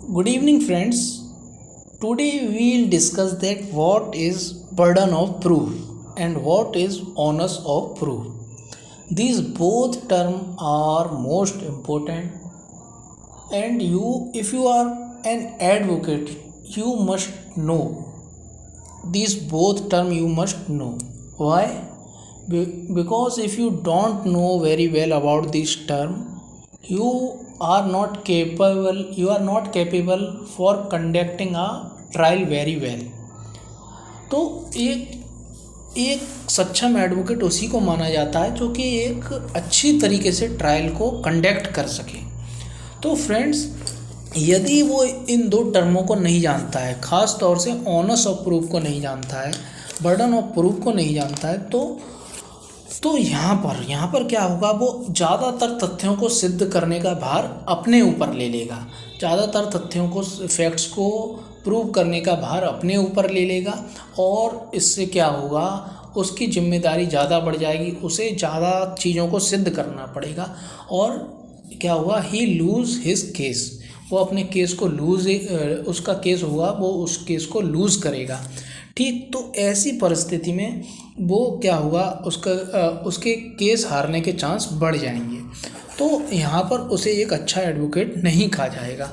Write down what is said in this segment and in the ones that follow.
Good evening, friends. Today we'll discuss that what is burden of proof and what is onus of proof. These both terms are most important, and if you are an advocate, you must know these both terms. You must know why. Because if you don't know very well about this term, you you are not capable for conducting a trial very well. तो एक एक सक्षम advocate उसी को माना जाता है जो कि एक अच्छी तरीके से ट्रायल को कंडक्ट कर सके। तो फ्रेंड्स, यदि वो इन दो टर्मों को नहीं जानता है, ख़ास तौर से ऑनस ऑफ प्रूफ को नहीं जानता है, बर्डन ऑफ प्रूफ को नहीं जानता है, तो यहाँ पर क्या होगा, वो ज़्यादातर तथ्यों को सिद्ध करने का भार अपने ऊपर ले लेगा। ज़्यादातर तथ्यों को, फैक्ट्स को प्रूव करने का भार अपने ऊपर ले लेगा, और इससे क्या होगा, उसकी जिम्मेदारी ज़्यादा बढ़ जाएगी, उसे ज़्यादा चीज़ों को सिद्ध करना पड़ेगा, और क्या होगा, ही लूज़ हिज केस, वो अपने केस को उसका केस होगा, वो उस केस को लूज़ करेगा। ठीक, तो ऐसी परिस्थिति में वो क्या होगा, उसके केस हारने के चांस बढ़ जाएंगे। तो यहाँ पर उसे एक अच्छा एडवोकेट नहीं कहा जाएगा।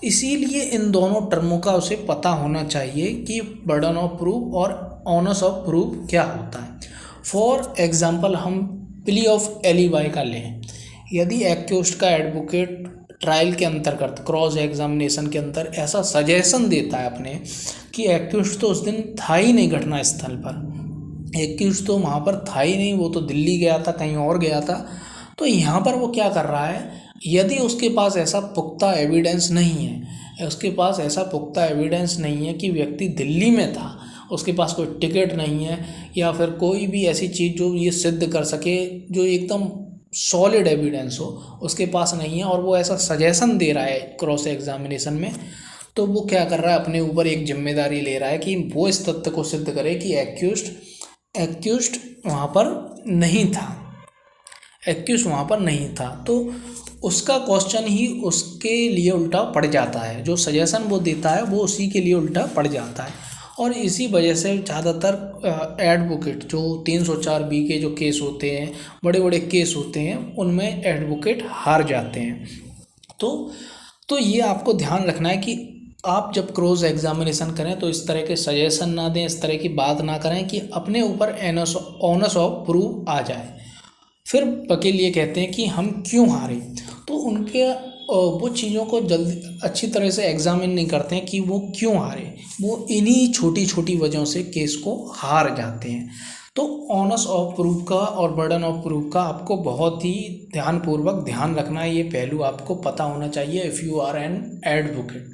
इसीलिए इन दोनों टर्मों का उसे पता होना चाहिए कि बर्डन ऑफ प्रूफ और ऑनस ऑफ प्रूफ क्या होता है। फॉर एग्जाम्पल, हम प्ली ऑफ एलिबाई का लें। यदि एक्यूज्ड का एडवोकेट ट्रायल के अंतर्गत क्रॉस एग्जामिनेशन के अंदर ऐसा सजेशन देता है अपने कि एक्यूज्ड तो उस दिन था ही नहीं घटना स्थल पर, एक्यूज्ड तो वहाँ पर था ही नहीं, वो तो दिल्ली गया था, कहीं और गया था, तो यहाँ पर वो क्या कर रहा है, यदि उसके पास ऐसा पुख्ता एविडेंस नहीं है, कि व्यक्ति दिल्ली में था, उसके पास कोई टिकट नहीं है, या फिर कोई भी ऐसी चीज़ जो ये सिद्ध कर सके, जो एकदम सॉलिड एविडेंस हो, उसके पास नहीं है, और वो ऐसा सजेशन दे रहा है क्रॉस एग्जामिनेशन में, तो वो क्या कर रहा है, अपने ऊपर एक जिम्मेदारी ले रहा है कि वो इस तथ्य को सिद्ध करे कि एक्यूज्ड वहाँ पर नहीं था, तो उसका क्वेश्चन ही उसके लिए उल्टा पड़ जाता है। जो सजेशन वो देता है वो उसी के लिए उल्टा पड़ जाता है, और इसी वजह से ज़्यादातर एडवोकेट जो 304B के जो केस होते हैं, बड़े बड़े केस होते हैं, उनमें एडवोकेट हार जाते हैं। तो ये आपको ध्यान रखना है कि आप जब क्रॉस एग्जामिनेशन करें तो इस तरह के सजेशन ना दें, इस तरह की बात ना करें कि अपने ऊपर ऑनस ऑफ प्रूफ आ जाए। फिर वकील ये कहते हैं कि हम क्यों हारे, तो उनके वो चीज़ों को जल्दी अच्छी तरह से एग्जामिन नहीं करते हैं कि वो क्यों हारे, वो इन्हीं छोटी छोटी वजहों से केस को हार जाते हैं। तो ऑनस ऑफ प्रूफ का और बर्डन ऑफ प्रूफ का आपको बहुत ही ध्यानपूर्वक ध्यान रखना है, ये पहलू आपको पता होना चाहिए if you are an advocate.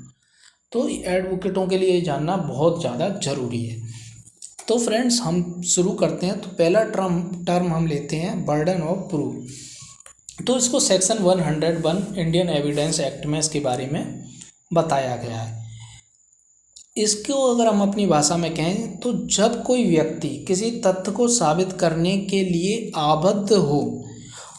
तो एडवोकेटों के लिए जानना बहुत ज़्यादा ज़रूरी है। तो फ्रेंड्स, हम शुरू करते हैं। तो पहला टर्म हम लेते हैं बर्डन ऑफ प्रूफ। तो इसको सेक्शन 101 इंडियन एविडेंस एक्ट में इसके बारे में बताया गया है। इसको अगर हम अपनी भाषा में कहें तो जब कोई व्यक्ति किसी तथ्य को साबित करने के लिए आबद्ध हो,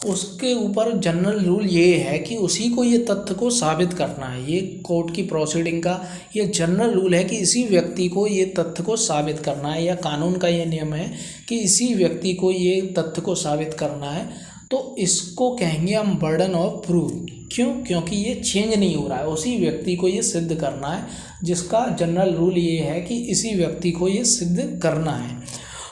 उसके ऊपर जनरल रूल ये है कि उसी को ये तथ्य को साबित करना है। ये कोर्ट की प्रोसीडिंग का ये जनरल रूल है कि इसी व्यक्ति को ये तथ्य को साबित करना है, या कानून का ये नियम है कि इसी व्यक्ति को ये तथ्य को साबित करना है। तो इसको कहेंगे हम बर्डन ऑफ प्रूफ। क्यों? क्योंकि ये चेंज नहीं हो रहा है, उसी व्यक्ति को ये सिद्ध करना है, जिसका जनरल रूल ये है कि इसी व्यक्ति को ये सिद्ध करना है।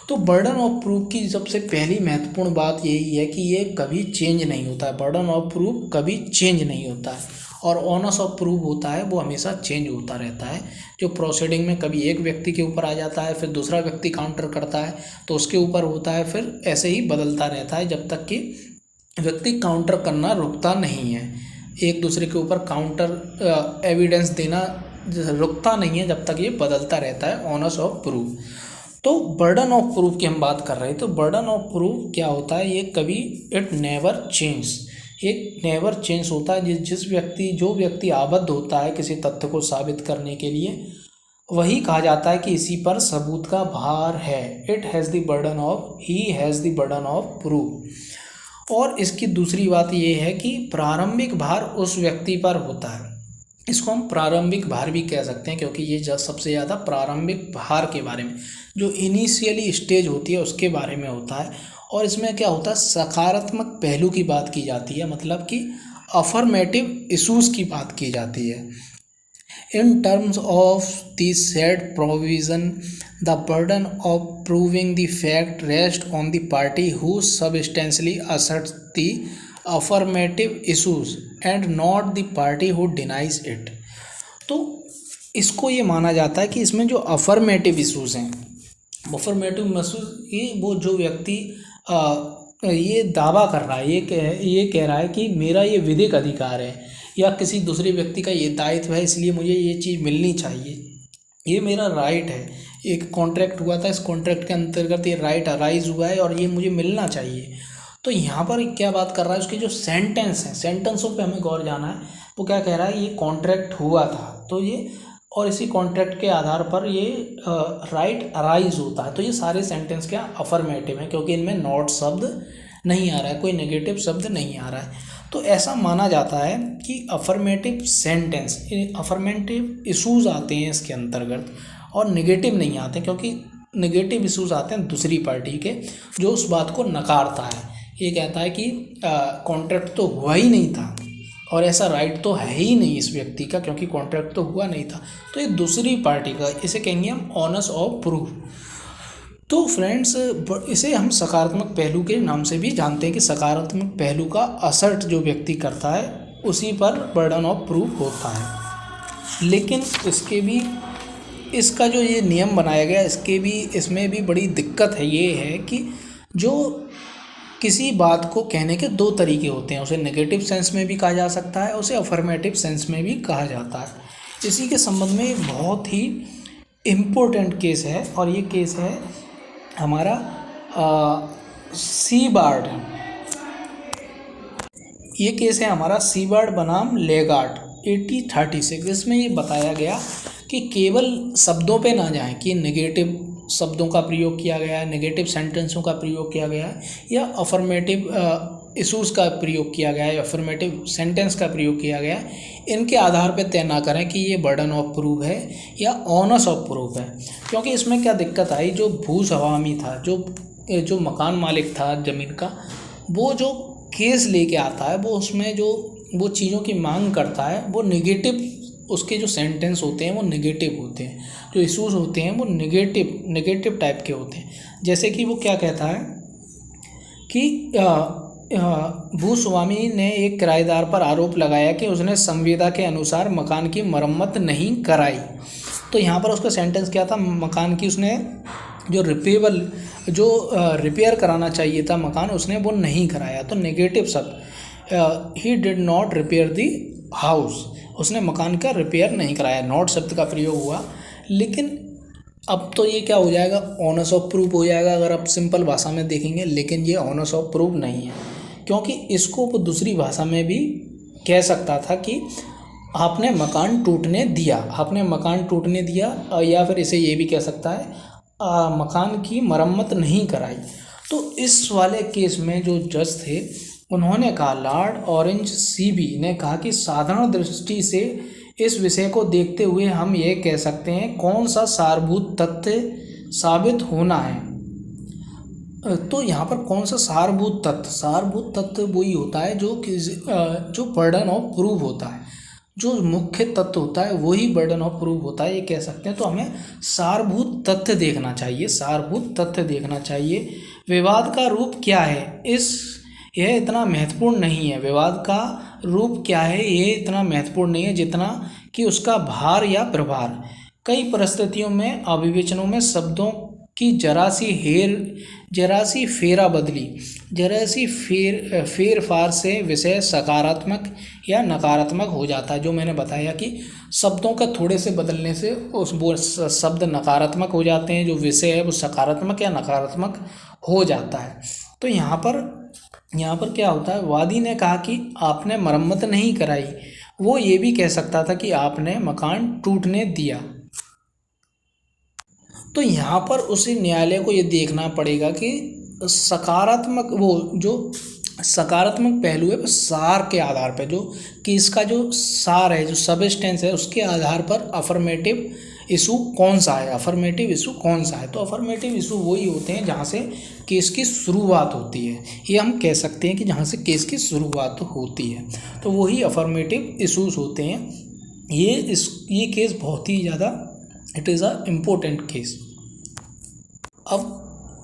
तो बर्डन ऑफ प्रूफ की सबसे पहली महत्वपूर्ण बात यही है कि ये कभी चेंज नहीं होता है। बर्डन ऑफ प्रूफ कभी चेंज नहीं होता है, और ऑनस ऑफ प्रूफ होता है वो हमेशा चेंज होता रहता है। जो प्रोसीडिंग में कभी एक व्यक्ति के ऊपर आ जाता है, फिर दूसरा व्यक्ति काउंटर करता है तो उसके ऊपर होता है, फिर ऐसे ही बदलता रहता है जब तक कि व्यक्ति काउंटर करना रुकता नहीं है। एक दूसरे के ऊपर काउंटर एविडेंस देना रुकता नहीं है जब तक ये बदलता रहता है ऑनस ऑफ प्रूफ। तो बर्डन ऑफ प्रूफ की हम बात कर रहे हैं। तो बर्डन ऑफ प्रूफ क्या होता है, ये कभी इट नेवर चेंज होता है। जो व्यक्ति आबद्ध होता है किसी तथ्य को साबित करने के लिए, वही कहा जाता है कि इसी पर सबूत का भार है। He has the burden of proof. और इसकी दूसरी बात ये है कि प्रारंभिक भार उस व्यक्ति पर होता है इसको हम प्रारंभिक भार भी कह सकते हैं, क्योंकि ये सबसे ज़्यादा प्रारंभिक भार के बारे में, जो इनिशियली स्टेज होती है उसके बारे में होता है। और इसमें क्या होता है, सकारात्मक पहलू की बात की जाती है, मतलब कि अफर्मेटिव इशूज़ की बात की जाती है। In terms of the said provision, the burden of proving the fact rests on the party who substantially asserts the affirmative issues and not the party who denies it। तो इसको ये माना जाता है कि इसमें जो अफर्मेटिव इशूज़ हैं, अफर्मेटिव इशूज़ ये वो जो व्यक्ति ये दावा कर रहा है, ये कह रहा है कि मेरा ये विधिक अधिकार है या किसी दूसरे व्यक्ति का ये दायित्व है, इसलिए मुझे ये चीज़ मिलनी चाहिए, ये मेरा राइट है, एक कॉन्ट्रैक्ट हुआ था, इस कॉन्ट्रैक्ट के अंतर्गत ये राइट अराइज हुआ है और ये मुझे मिलना चाहिए। तो यहाँ पर क्या बात कर रहा है, उसके जो सेंटेंस हैं, सेंटेंसों पे हमें गौर जाना है। वो क्या कह रहा है, ये कॉन्ट्रैक्ट हुआ था तो ये, और इसी कॉन्ट्रैक्ट के आधार पर ये राइट अराइज होता है। तो ये सारे सेंटेंस क्या अफर्मेटिव हैं, क्योंकि इनमें नॉट शब्द नहीं आ रहा है, कोई नेगेटिव शब्द नहीं आ रहा है। तो ऐसा माना जाता है कि अफर्मेटिव सेंटेंस, अफर्मेटिव इशूज़ आते हैं इसके अंतर्गत और नेगेटिव नहीं आते, क्योंकि नेगेटिव इशूज़ आते हैं दूसरी पार्टी के, जो उस बात को नकारता है, ये कहता है कि कॉन्ट्रैक्ट तो हुआ ही नहीं था और ऐसा राइट तो है ही नहीं इस व्यक्ति का, क्योंकि कॉन्ट्रैक्ट तो हुआ नहीं था। तो ये दूसरी पार्टी का, इसे कहेंगे हम ऑनर्स ऑफ प्रूफ। तो फ्रेंड्स, इसे हम सकारात्मक पहलू के नाम से भी जानते हैं कि सकारात्मक पहलू का असर्ट जो व्यक्ति करता है उसी पर बर्डन ऑफ प्रूफ होता है। लेकिन इसके भी, इसका जो ये नियम बनाया गया, इसमें भी बड़ी दिक्कत है, ये है कि जो किसी बात को कहने के दो तरीके होते हैं, उसे नेगेटिव सेंस में भी कहा जा सकता है, उसे अफर्मेटिव सेंस में भी कहा जाता है। इसी के संबंध में एक बहुत ही इम्पोर्टेंट केस है, और ये केस है हमारा सीबार्ड। ये केस है हमारा सीबार्ड बनाम लेगार्ड 1836। इसमें ये बताया गया कि केवल शब्दों पे ना जाएं कि नेगेटिव शब्दों का प्रयोग किया गया है, नेगेटिव सेंटेंसों का प्रयोग किया गया है, या अफर्मेटिव इशूज़ का प्रयोग किया गया है, अफर्मेटिव सेंटेंस का प्रयोग किया गया है, इनके आधार पर तय ना करें कि ये बर्डन ऑफ प्रूफ है या ऑनर्स ऑफ प्रूफ है। क्योंकि इसमें क्या दिक्कत आई, जो भूस्वामी था, जो मकान मालिक था ज़मीन का, वो जो केस लेके आता है, वो उसमें जो वो चीज़ों की मांग करता है, वो नेगेटिव, उसके जो सेंटेंस होते हैं वो नेगेटिव होते हैं, जो इशूज़ होते हैं वो नेगेटिव टाइप के होते हैं। जैसे कि वो क्या कहता है कि भूस्वामी ने एक किराएदार पर आरोप लगाया कि उसने संविदा के अनुसार मकान की मरम्मत नहीं कराई। तो यहाँ पर उसका सेंटेंस क्या था, मकान की उसने जो रिपेयर कराना चाहिए था मकान, उसने वो नहीं कराया। तो नेगेटिव शब्द, he did not repair the house, उसने मकान का रिपेयर नहीं कराया, नॉट शब्द का प्रयोग हुआ। लेकिन अब तो ये क्या हो जाएगा, ऑनर्स ऑफ प्रूफ हो जाएगा अगर आप सिंपल भाषा में देखेंगे। लेकिन ये ऑनर्स ऑफ प्रूफ नहीं है, क्योंकि इसको वो दूसरी भाषा में भी कह सकता था कि आपने मकान टूटने दिया, या फिर इसे ये भी कह सकता है मकान की मरम्मत नहीं कराई। तो इस वाले केस में जो जज थे उन्होंने कहा, लॉर्ड ऑरेंज सीबी ने कहा कि साधारण दृष्टि से इस विषय को देखते हुए हम ये कह सकते हैं कौन सा सारभूत तथ्य साबित होना है। तो यहाँ पर कौन सा सारभूत तथ्य वही होता है जो बर्डन ऑफ प्रूफ होता है, जो मुख्य तत्व होता है वही बर्डन ऑफ प्रूफ होता है, ये कह सकते हैं। तो हमें सारभूत तथ्य देखना चाहिए। विवाद का रूप क्या है, यह इतना महत्वपूर्ण नहीं है। विवाद का रूप क्या है, ये इतना महत्वपूर्ण नहीं है जितना कि उसका भार या प्रभार। कई परिस्थितियों में, अभिविचनों में शब्दों की जरा सी फेर फार से विषय सकारात्मक या नकारात्मक हो जाता है। जो मैंने बताया कि शब्दों का थोड़े से बदलने से वो शब्द नकारात्मक हो जाते हैं, जो विषय है वो सकारात्मक या नकारात्मक हो जाता है। तो यहाँ पर क्या होता है, वादी ने कहा कि आपने मरम्मत नहीं कराई, वो ये भी कह सकता था कि आपने मकान टूटने दिया। तो यहाँ पर उसी न्यायालय को ये देखना पड़ेगा कि सकारात्मक, वो जो सकारात्मक पहलू है, सार के आधार पर, जो केस का जो सार है, जो सबस्टेंस है, उसके आधार पर अफर्मेटिव इशू कौन सा है, अफर्मेटिव इशू कौन सा है। तो अफर्मेटिव इशू वही होते हैं जहाँ से केस की शुरुआत होती है, ये हम कह सकते हैं कि जहाँ से केस की शुरुआत होती है, तो वही अफर्मेटिव इशूज़ होते हैं। ये केस बहुत ही ज़्यादा, it is a important case.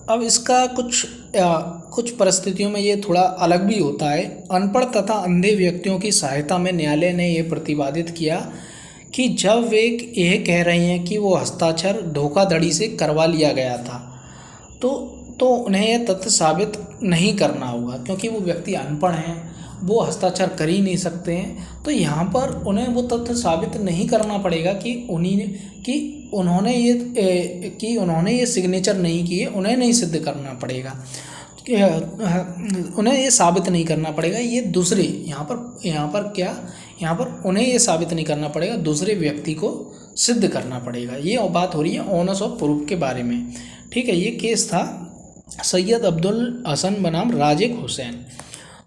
अब इसका कुछ परिस्थितियों में ये थोड़ा अलग भी होता है। अनपढ़ तथा अंधे व्यक्तियों की सहायता में न्यायालय ने यह प्रतिपादित किया कि जब वे यह कह रहे हैं कि वो हस्ताक्षर धोखाधड़ी से करवा लिया गया था, तो उन्हें यह तथ्य साबित नहीं करना होगा, क्योंकि वो व्यक्ति अनपढ़ हैं, वो हस्ताक्षर कर ही नहीं सकते हैं। तो यहाँ पर उन्हें वो तथ्य साबित नहीं करना पड़ेगा कि उन्होंने ये सिग्नेचर नहीं किए, उन्हें नहीं सिद्ध करना पड़ेगा, उन्हें ये साबित नहीं करना पड़ेगा। ये दूसरे यहाँ पर उन्हें ये साबित नहीं करना पड़ेगा, दूसरे व्यक्ति को सिद्ध करना पड़ेगा। ये बात हो रही है ऑनर्स ऑफ प्रूफ के बारे में, ठीक है। ये केस था सैयद अब्दुल हसन बनाम राजिक हुसैन।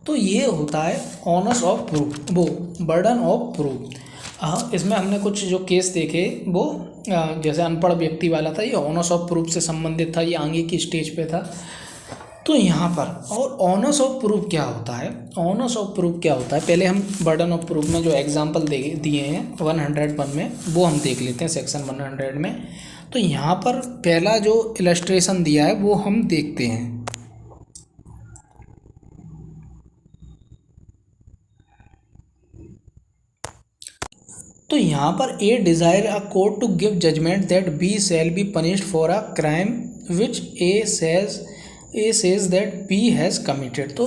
तो ये होता है ऑनर्स ऑफ प्रूफ, वो बर्डन ऑफ प्रूफ। इसमें हमने कुछ जो केस देखे, वो जैसे अनपढ़ व्यक्ति वाला था, ये ऑनर्स ऑफ प्रूफ से संबंधित था, ये आगे की स्टेज पे था। तो यहाँ पर और ऑनर्स ऑफ प्रूफ क्या होता है, ऑनर्स ऑफ प्रूफ क्या होता है, पहले हम बर्डन ऑफ प्रूफ में जो एग्जाम्पल दिए हैं 101 में, वो हम देख लेते हैं सेक्शन 100 में। तो यहाँ पर पहला जो इलस्ट्रेशन दिया है वो हम देखते हैं। तो यहाँ पर A desire a court to give judgment that B shall be punished for a crime which A says that B has committed. तो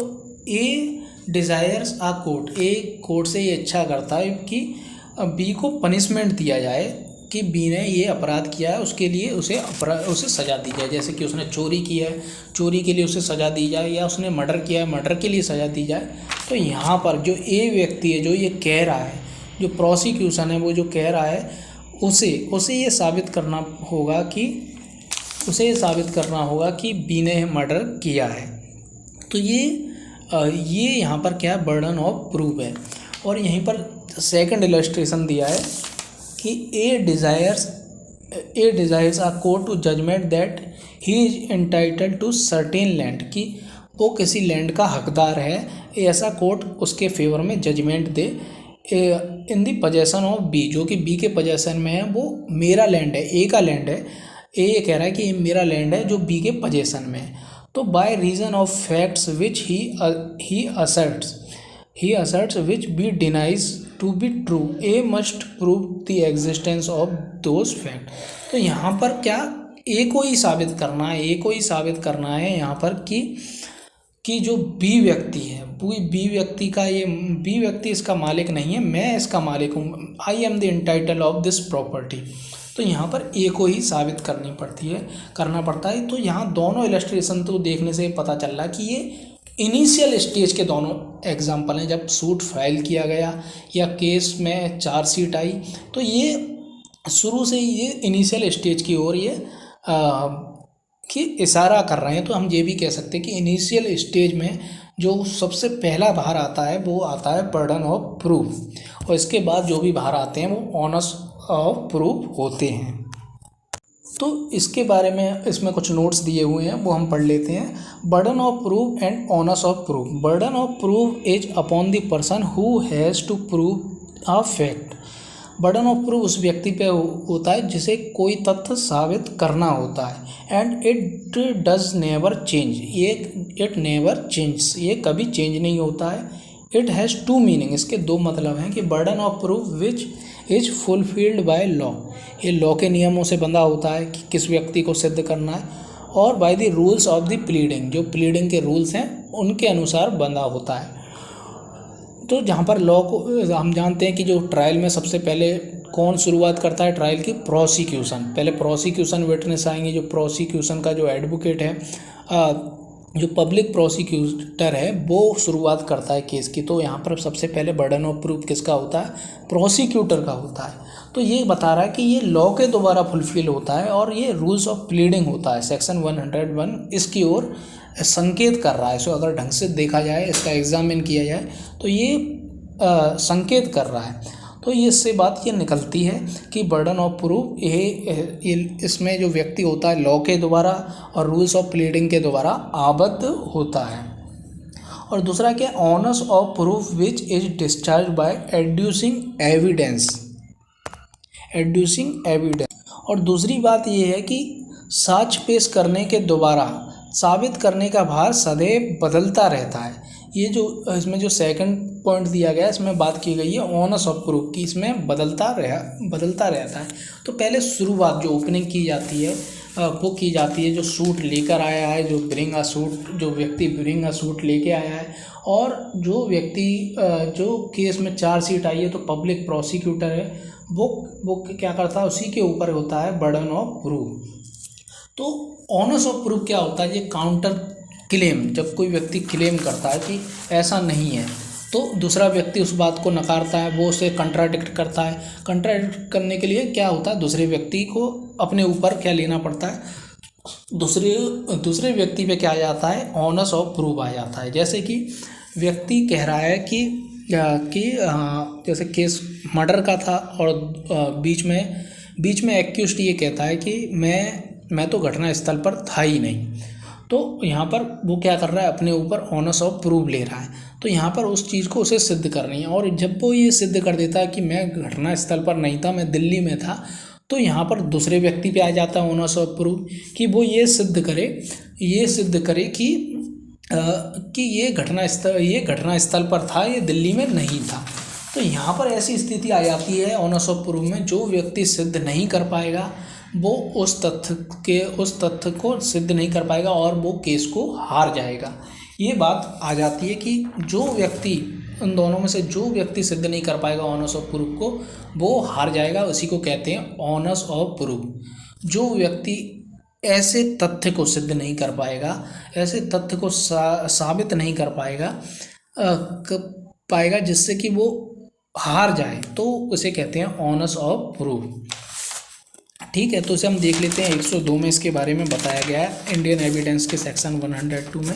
A desires a court, A court से ये इच्छा करता है कि बी को पनिशमेंट दिया जाए कि बी ने ये अपराध किया है, उसके लिए उसे सज़ा दी जाए। जैसे कि उसने चोरी की है, चोरी के लिए उसे सज़ा दी जाए, या उसने मर्डर किया है, मर्डर के लिए सज़ा दी जाए। तो यहाँ पर जो ए व्यक्ति है, जो ये कह रहा है, जो प्रोसिक्यूशन है, वो जो कह रहा है, उसे ये साबित करना होगा कि बी ने मर्डर किया है। तो ये यहाँ पर क्या है, बर्डन ऑफ प्रूफ है। और यहीं पर सेकंड इलस्ट्रेशन दिया है कि A desires a court to judgment that he is entitled to certain land, कि वो किसी लैंड का हकदार है, ऐसा कोर्ट उसके फेवर में जजमेंट दे in the possession of B, जो कि बी के पोजेसन में है, वो मेरा लैंड है, ए का लैंड है। ए ये कह रहा है कि ये मेरा लैंड है जो बी के पोजेसन में है। तो by reason of facts which he asserts which B denies to be true, A must prove the existence of those fact. तो यहाँ पर क्या ए को ही साबित करना है यहाँ पर कि जो बी व्यक्ति है, बी व्यक्ति इसका मालिक नहीं है, मैं इसका मालिक हूँ, I am the entitle of this property. तो यहाँ पर ए को ही साबित करना पड़ता है। तो यहाँ दोनों इलस्ट्रेशन तो देखने से पता चल रहा है कि ये इनिशियल स्टेज के दोनों एग्जाम्पल हैं। जब सूट फाइल किया गया या केस में चार्जशीट आई, तो ये शुरू से ये इनिशियल स्टेज की ओर ये कि इशारा कर रहे हैं। तो हम ये भी कह सकते हैं कि इनिशियल स्टेज में जो सबसे पहला बाहर आता है वो आता है बर्डन ऑफ प्रूफ, और इसके बाद जो भी बाहर आते हैं वो ऑनर्स ऑफ प्रूफ होते हैं। तो इसके बारे में इसमें कुछ नोट्स दिए हुए हैं, वो हम पढ़ लेते हैं। Burden of proof and onus of proof. Burden of proof is upon the person who has to prove a fact. Burden of proof उस व्यक्ति पे होता है जिसे कोई तथ्य साबित करना होता है। And it does never change, it never change, ये कभी चेंज नहीं होता है। इट हैज़ टू मीनिंग, इसके दो मतलब हैं कि burden of proof which is fulfilled by law, ये लॉ के नियमों से बंधा होता है कि किस व्यक्ति को सिद्ध करना है, और by the rules of the pleading, जो प्लीडिंग के रूल्स हैं उनके अनुसार बंधा होता है। तो जहाँ पर लॉ को हम जानते हैं कि जो ट्रायल में सबसे पहले कौन शुरुआत करता है ट्रायल की, प्रोसिक्यूशन। पहले प्रोसिक्यूशन विटनेस आएंगे, जो प्रोसिक्यूशन का जो एडवोकेट है, जो पब्लिक प्रोसिक्यूटर है, वो शुरुआत करता है केस की। तो यहाँ पर सबसे पहले बर्डन ऑफ प्रूफ किसका होता है, प्रोसिक्यूटर का होता है। तो ये बता रहा है कि ये लॉ के द्वारा फुलफिल होता है और ये रूल्स ऑफ प्लीडिंग होता है, सेक्शन 101 इसकी ओर संकेत कर रहा है। इसको अगर ढंग से देखा जाए, इसका एग्जामिन किया जाए तो ये संकेत कर रहा है। तो ये इससे बात ये निकलती है कि बर्डन ऑफ प्रूफ ये इसमें जो व्यक्ति होता है लॉ के द्वारा और रूल्स ऑफ प्लीडिंग के द्वारा आबद्ध होता है। और दूसरा क्या, onus of proof which is discharge by adducing evidence. और दूसरी बात ये है कि साक्ष्य पेश करने के द्वारा साबित करने का भार सदैव बदलता रहता है। ये जो इसमें जो सेकंड पॉइंट दिया गया है, इसमें बात की गई है ऑनर्स ऑफ प्रूफ की, इसमें बदलता रहता है। तो पहले शुरुआत जो ओपनिंग की जाती है वो की जाती है जो सूट लेकर आया है, जो व्यक्ति ब्रिंग अ सूट लेके आया है, और जो व्यक्ति जो केस में चार्जशीट आई है तो पब्लिक प्रोसिक्यूटर है, वो क्या करता है, उसी के ऊपर होता है बर्डन ऑफ प्रूफ। तो ऑनर्स ऑफ प्रूफ क्या होता है, ये काउंटर क्लेम, जब कोई व्यक्ति क्लेम करता है कि ऐसा नहीं है तो दूसरा व्यक्ति उस बात को नकारता है, वो उसे कंट्राडिक्ट करता है। कंट्राडिक्ट करने के लिए क्या होता है, दूसरे व्यक्ति को अपने ऊपर क्या लेना पड़ता है, दूसरे व्यक्ति पे क्या आ जाता है, ऑनर्स ऑफ प्रूफ आ जाता है। जैसे कि व्यक्ति कह रहा है कि जैसे केस मर्डर का था और बीच में एक्यूज्ड ये कहता है कि मैं तो घटना स्थल पर था ही नहीं। तो यहाँ पर वो क्या कर रहा है, अपने ऊपर ऑनर्स ऑफ प्रूफ ले रहा है। तो यहाँ पर उस चीज़ को उसे सिद्ध करनी है, और जब वो ये सिद्ध कर देता है कि मैं घटना स्थल पर नहीं था, मैं दिल्ली में था, तो यहाँ पर दूसरे व्यक्ति पे आ जाता है ऑनर्स ऑफ प्रूफ कि वो ये सिद्ध करे कि ये घटना स्थल पर था, ये दिल्ली में नहीं था। तो यहाँ पर ऐसी स्थिति आ जाती है ऑनर्स ऑफ प्रूफ में, जो व्यक्ति सिद्ध नहीं कर पाएगा वो उस तथ्य को सिद्ध नहीं कर पाएगा और वो केस को हार जाएगा। ये बात आ जाती है कि जो व्यक्ति, उन दोनों में से जो व्यक्ति सिद्ध नहीं कर पाएगा ऑनर्स ऑफ प्रूफ को, वो हार जाएगा। उसी को कहते हैं ऑनर्स ऑफ प्रूफ। जो व्यक्ति ऐसे तथ्य को सिद्ध नहीं कर पाएगा, ऐसे तथ्य को साबित नहीं कर पाएगा जिससे कि वो हार जाए, तो उसे कहते हैं ऑनर्स ऑफ प्रूफ। ठीक है, तो इसे हम देख लेते हैं। 102 में इसके बारे में बताया गया है इंडियन एविडेंस के सेक्शन 102 में,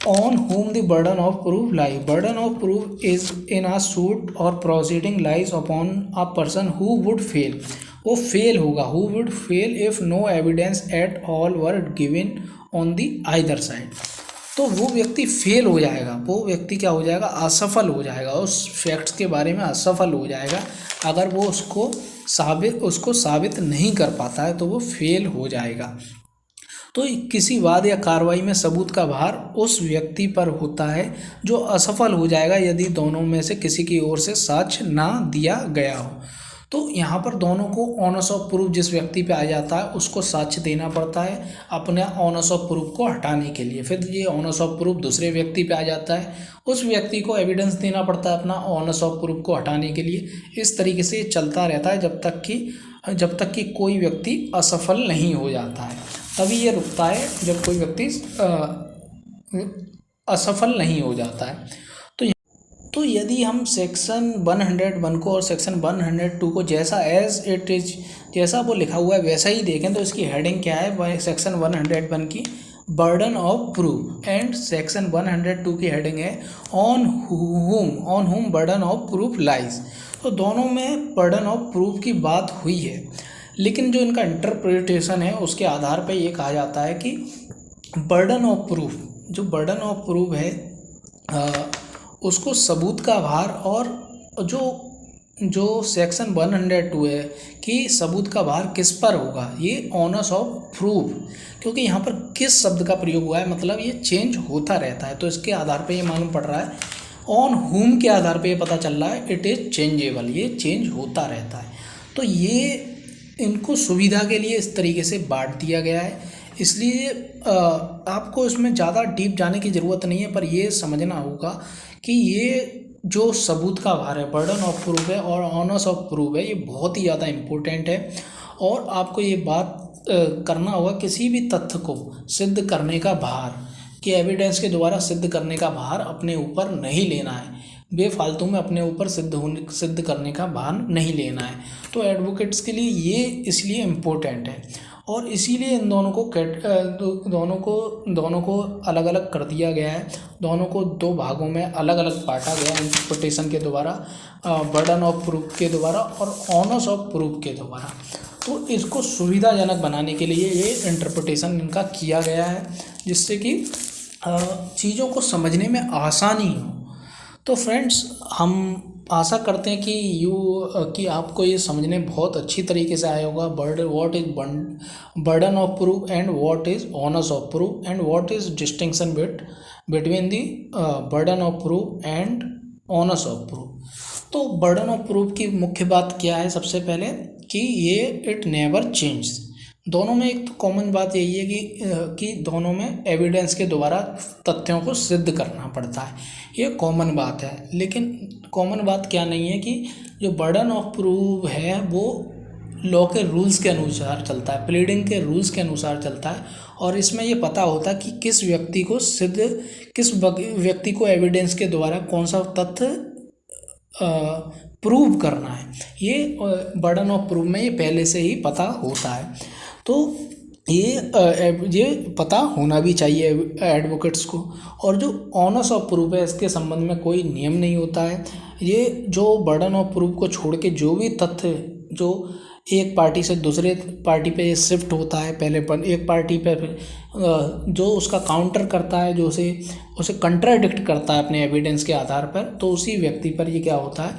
on whom the burden of proof lie. Burden of proof is in a suit और proceeding lies upon a person who would fail. वो फेल होगा, who would fail if no evidence at all were given on the either side. तो वो व्यक्ति fail हो जाएगा, वो व्यक्ति क्या हो जाएगा, असफल हो जाएगा, उस फैक्ट्स के बारे में असफल हो जाएगा। अगर वो उसको साबित नहीं कर पाता है तो वो फेल हो जाएगा। तो किसी वाद या कार्रवाई में सबूत का भार उस व्यक्ति पर होता है जो असफल हो जाएगा यदि दोनों में से किसी की ओर से साक्ष्य ना दिया गया हो। तो यहाँ पर दोनों को ऑनर्स ऑफ प्रूफ जिस व्यक्ति पे आ जाता है उसको साक्ष्य देना पड़ता है अपने ऑनर्स ऑफ प्रूफ को हटाने के लिए। फिर ये ऑनर्स ऑफ प्रूफ दूसरे व्यक्ति पे आ जाता है, उस व्यक्ति को एविडेंस देना पड़ता है अपना ऑनर्स ऑफ प्रूफ को हटाने के लिए। इस तरीके से चलता रहता है जब तक कि कोई व्यक्ति असफल नहीं हो जाता है। तभी ये रुकता है जब कोई व्यक्ति असफल नहीं हो जाता है। तो यदि हम सेक्शन 101 को और सेक्शन 102 को जैसा एज इट इज, जैसा वो लिखा हुआ है वैसा ही देखें तो इसकी हेडिंग क्या है, सेक्शन 101 की burden of proof, and section 102 की हेडिंग है on home burden of proof lies. तो दोनों में बर्डन ऑफ प्रूफ की बात हुई है, लेकिन जो इनका इंटरप्रिटेशन है उसके आधार पर ये कहा जाता है कि बर्डन ऑफ प्रूफ है उसको सबूत का भार, और जो सेक्शन 102 है कि सबूत का भार किस पर होगा, ये ऑनर्स ऑफ प्रूफ, क्योंकि यहाँ पर किस शब्द का प्रयोग हुआ है मतलब ये चेंज होता रहता है। तो इसके आधार पे ये मालूम पड़ रहा है, ऑन होम के आधार पे ये पता चल रहा है इट इज़ चेंजेबल, ये चेंज होता रहता है। तो ये इनको सुविधा के लिए इस तरीके से बांट दिया गया है, इसलिए आपको इसमें ज़्यादा डीप जाने की ज़रूरत नहीं है, पर ये समझना होगा कि ये जो सबूत का भार है, बर्डन ऑफ प्रूफ है और ऑनर्स ऑफ प्रूफ है, ये बहुत ही ज़्यादा इम्पोर्टेंट है। और आपको ये बात करना होगा, किसी भी तथ्य को सिद्ध करने का भार, कि एविडेंस के द्वारा सिद्ध करने का भार अपने ऊपर नहीं लेना है, बेफालतू में अपने ऊपर सिद्ध करने का भार नहीं लेना है। तो एडवोकेट्स के लिए ये इसलिए इम्पोर्टेंट है। और इसीलिए इन दोनों को दोनों को अलग अलग कर दिया गया है। दोनों को दो भागों में अलग अलग बांटा गया इंटरप्रिटेशन के द्वारा, बर्डन ऑफ प्रूफ के द्वारा और ऑनर्स ऑफ प्रूफ के द्वारा। तो इसको सुविधाजनक बनाने के लिए ये इंटरप्रिटेशन इनका किया गया है, जिससे कि चीज़ों को समझने में आसानी हो। तो फ्रेंड्स, हम आशा करते हैं कि आपको ये समझने बहुत अच्छी तरीके से आया होगा। What is burden of proof and what is honours of proof and what is distinction between the burden of proof and onus of proof. तो बर्डन ऑफ प्रूफ की मुख्य बात क्या है? सबसे पहले कि ये इट नेवर चेंज। दोनों में एक तो कॉमन बात यही है कि दोनों में एविडेंस के द्वारा तथ्यों को सिद्ध करना पड़ता है, ये कॉमन बात है। लेकिन कॉमन बात क्या नहीं है कि जो बर्डन ऑफ प्रूफ है वो लॉ के रूल्स के अनुसार चलता है, प्लीडिंग के रूल्स के अनुसार चलता है। और इसमें ये पता होता है कि किस व्यक्ति को एविडेंस के द्वारा कौन सा तथ्य प्रूव करना है। ये बर्डन ऑफ प्रूफ में ये पहले से ही पता होता है। तो ये पता होना भी चाहिए एडवोकेट्स को। और जो ऑनर्स ऑफ प्रूफ है, इसके संबंध में कोई नियम नहीं होता है। ये जो बर्डन ऑफ प्रूफ को छोड़ के जो भी तथ्य जो एक पार्टी से दूसरे पार्टी पे शिफ्ट होता है, पहले एक पार्टी पे जो उसका काउंटर करता है, जो उसे कंट्राडिक्ट करता है अपने एविडेंस के आधार पर, तो उसी व्यक्ति पर ये क्या होता है,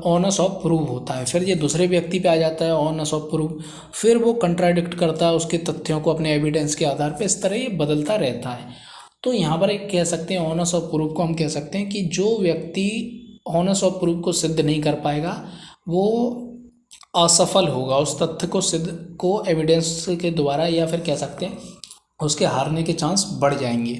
ऑनर्स ऑफ प्रूफ होता है। फिर ये दूसरे व्यक्ति पे आ जाता है ऑनर्स ऑफ प्रूफ, फिर वो कंट्राडिक्ट करता है उसके तथ्यों को अपने एविडेंस के आधार पर। इस तरह ये बदलता रहता है। तो यहाँ पर एक कह सकते हैं ऑनर्स ऑफ प्रूफ को हम कह सकते हैं कि जो व्यक्ति ऑनर्स ऑफ प्रूफ को सिद्ध नहीं कर पाएगा वो असफल होगा, उस तथ्य को एविडेंस के द्वारा, या फिर कह सकते हैं उसके हारने के चांस बढ़ जाएंगे।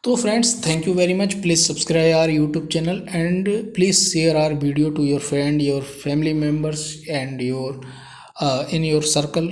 तो friends, thank you very much. Please subscribe our YouTube channel and please share our video to your friend, your family members and in your circle.